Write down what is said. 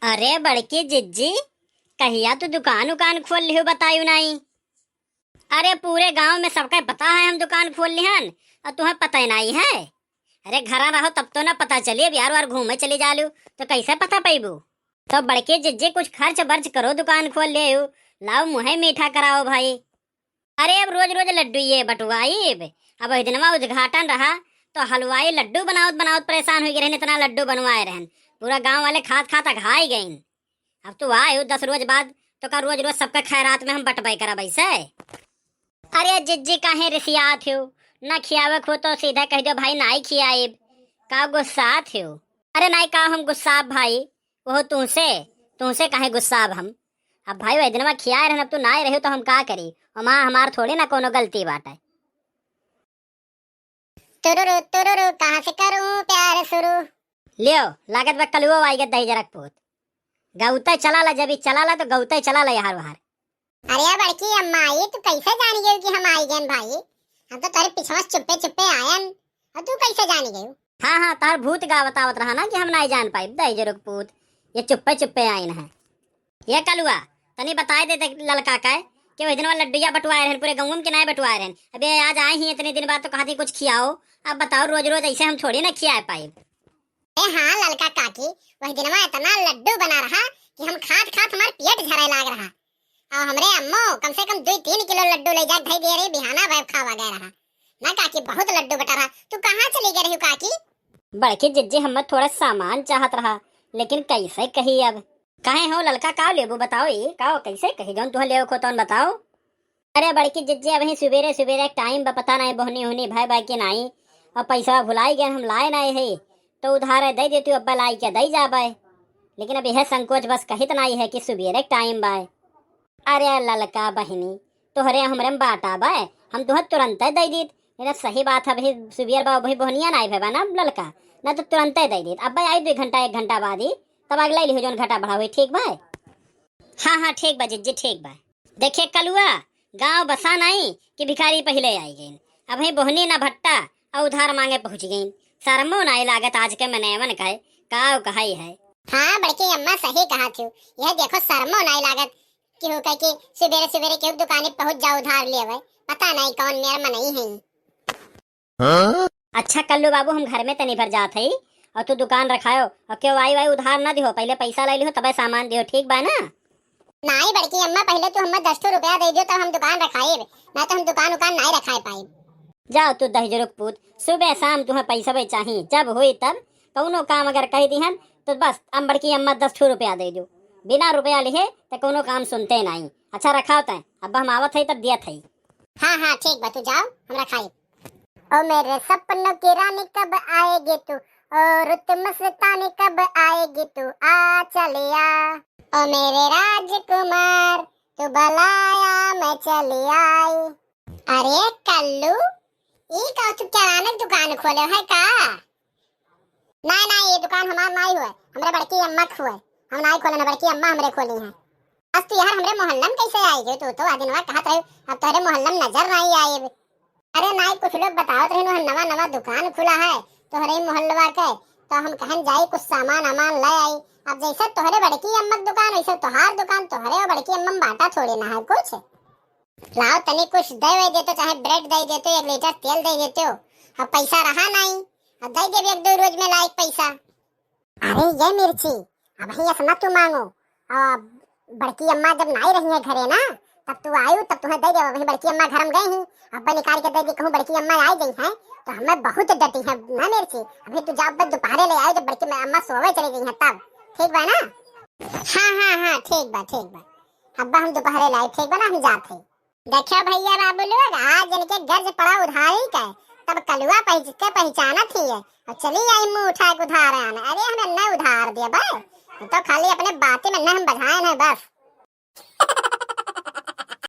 अरे बड़की जिज्जी, कहिया तू दुकान उकान खोल लियो बतायू नहीं। अरे पूरे गांव में सबका पता है हम दुकान खोल लिहन और तुम्हें पता ही नहीं है। अरे घरा रहो तब तो ना पता चलिए, बिहार वार घूमे चली जालू तो कैसे पता पैबू। तो बड़के जिज्जी कुछ खर्च बर्च करो, दुकान खोल ले लाओ मुहे मीठा कराओ भाई। अरे अब रोज रोज लड्डू ये बटुआई, अब दिनवा उद्घाटन रहा तो हलवाई लड्डू बनाओ बनाओ परेशान हो गए, इतना लड्डू बनवाए रहन, पूरा गांव वाले खात खाता घाई गई। अब तू आए 10 रोज बाद तो का रोज रोज सबका खैरात में हम बटवाई करा वैसे। अरे जिज्जी काहे रिसिया थियो, ना खियावे खो तो सीधा कह दो भाई नाई खियाए, का गुस्सा थियो। अरे नहीं का हम गुस्सा भाई, वो तुमसे तुमसे काहे गुस्सा हम। अब भाई वह दिनवा खियाए रहन, अब तू नाई रहे तो हम का करी, और माँ हमार थोड़ी ना कोनो गलती बात है। तुरुरु तुरुरु कहाँ से करूं प्यार शुरू। लियो लागत बा कलुओ आई दही जरक पोत गौता चला ला, जब चला ला तो गौता चला ला यार वहार। अरे बड़की अम्मा आई, तू कैसे जानी गई कि हम आई गए भाई? हम तो तेरे पीछे चुप्पे चुप्पे आयन, और तू कैसे जानी गई? हाँ हाँ तार भूत गावत आवत रहा ना कि हम नहीं जान पाई दही जरक पोत, ये चुप्पे चुप्पे आइन है। ये कलुआ तनी बताए दे ललका का कि वही दिन लड्डुया बटवाए रहन, पूरे गाँव के नहीं बटवाए रहन। अबे आज आए ही इतने दिन बाद तो कहा थी कुछ खियाओ, अब बताओ रोज रोज ऐसे हम थोड़ी ना खिया पाए। हाँ ललका काकी, वही दिन इतना लड्डू बना रहा कि हम खात खात हमारे पेट झरे लाग रहा, और हमरे अम्मो कम से कम 2-3 किलो लड्डू ले जा दे रही, बिहाना भर खावा गया रहा ना काकी, बहुत लड्डू बटा रहा। तू कहाँ चली गई रही काकी? बड़की जिज्जी हम थोड़ा सामान चाहत रहा, लेकिन कैसे कही अब। काहे हो ललका का लेबू बताओ, ये का कैसे कही जौन तुह ले खो तो बताओ। अरे बड़की जिज्जी अब सुबेरे सुबेरे टाइम पता नहीं बहनी होनी भाई बाई के नहीं, और पैसा भुलाई गए हम लाए नहीं है तो उधार दे देती अब्बा लाई के दई जाबे, लेकिन अब यह संकोच बस कहित नहीं है कि सुबेरे टाइम बाय। अरे ललका बहनी तोहरे हमरे में बाटा बाय, हम तुह तुरंत दे दीत, मेरा सही बात है भाई सुबेर बा भाई बहनिया नहीं भेबा ना ललका, ना तो तुरंत दे दीत। अब आई 2 घंटा 1 घंटा बाद ही तब अगला लिहो जौन घटा बढ़ा हुई, ठीक बाय। हाँ हाँ ठीक बा जिज्जी ठीक बा। देखे कलुआ गाँव बसा नहीं कि भिखारी पहले आई गई, अब ही बहनी ना भट्टा और उधार मांगे पहुंच गई, शर्मो नहीं लागत आज के मनेवन का काव कहाई है। हाँ बड़की अम्मा सही कहा थी, यह देखो शर्मो नहीं लागत कि हो कि सुबेरे सुबेरे के दुकान पहुंच जाओ उधार ले आवे, पता नहीं कौन मेरा मन नहीं है। हाँ? अच्छा कल्लू बाबू हम घर में तनी भर जात है और तू दुकान रखायो, और क्यों आई वाई उधार ना दिहो, पहले पैसा ले लिहो तबे सामान दिहो, ठीक बा ना? नहीं बड़की अम्मा पहले तू हमें 10 रुपया दे दियो तब हम दुकान रखाए, ना तो हम दुकान नहीं रखाए पाए। जाओ तू दही जरुक पूत, सुबह शाम तुम्हें पैसा भी चाहिए, जब हुई तब कौनो काम अगर कह दी हन तो बस हम बड़की अम्मा 10 रुपया दे दो, बिना रुपया लिहे तो कोनो काम सुनते नहीं। अच्छा रखाओ तय, अब हम आवत है तब दिया थी। हाँ हाँ ठीक बा, तू जाओ हम रखाए। ओ मेरे सपनों की रानी कब आएगी तू, और तुम मस्तानी कब आएगी तू, आ चले आ। ओ मेरे राजकुमार तू बुलाया मैं चली आई। अरे कल्लू ये का तू किराना दुकान खोले है का? नहीं नहीं ये दुकान हमार नहीं हुए, हमरे बड़की अम्मा हुए, हम नहीं खोले ना, बड़की अम्मा हमरे खोली है। आज तू यार हमरे मोहल्ला में कैसे आई गई? तू तो आदिनवा कहत रही अब तोरे मोहल्ला में नजर नहीं आई। अरे नहीं कुछ लोग बताओ रहे नवा नवा दुकान खुला है तोहरे मोहल्ला के, तो हम कहन जाई कुछ सामान अमान ले आई। अब जैसे तोहरे बड़की अम्मा की दुकान वैसे तोहार दुकान, तोहरे और बड़की अम्मा में बाटा थोड़ी ना है कुछ। लाओ तनी कुछ दे देते, चाहे ब्रेड दे देते, 1 लीटर तेल दे देते हो, अब पैसा रहा नहीं, अब दे दे 1-2 रोज में लाइक पैसा। अरे ये मिर्ची अब ही ऐसा तू मांगो, अब बड़की अम्मा जब नहीं रही है घरे ना तब तू आयु तब तुम्हें दे दे, वही बड़की अम्मा घर में गई ही, अब निकाल के दे दी, कहूँ बड़की अम्मा आई गई है तो हमें बहुत डटी है ना मिर्ची। अभी तू जब दोपहर ले आए जब बड़की अम्मा सोवे चली गई है तब, ठीक बा ना? हाँ हाँ हाँ ठीक बा ठीक बा, अब हम दोपहर लाए ठीक बा ना, हम जाते। देखो भैया बाबू लोग आज इनके गर्ज पड़ा उधारी का, तब कलुआ पहचाना थी है और चली आई मुंह उठा के उधार आने। अरे हमें न उधार दिया भाई, तो खाली अपने बातें में न हम बधाए न बस।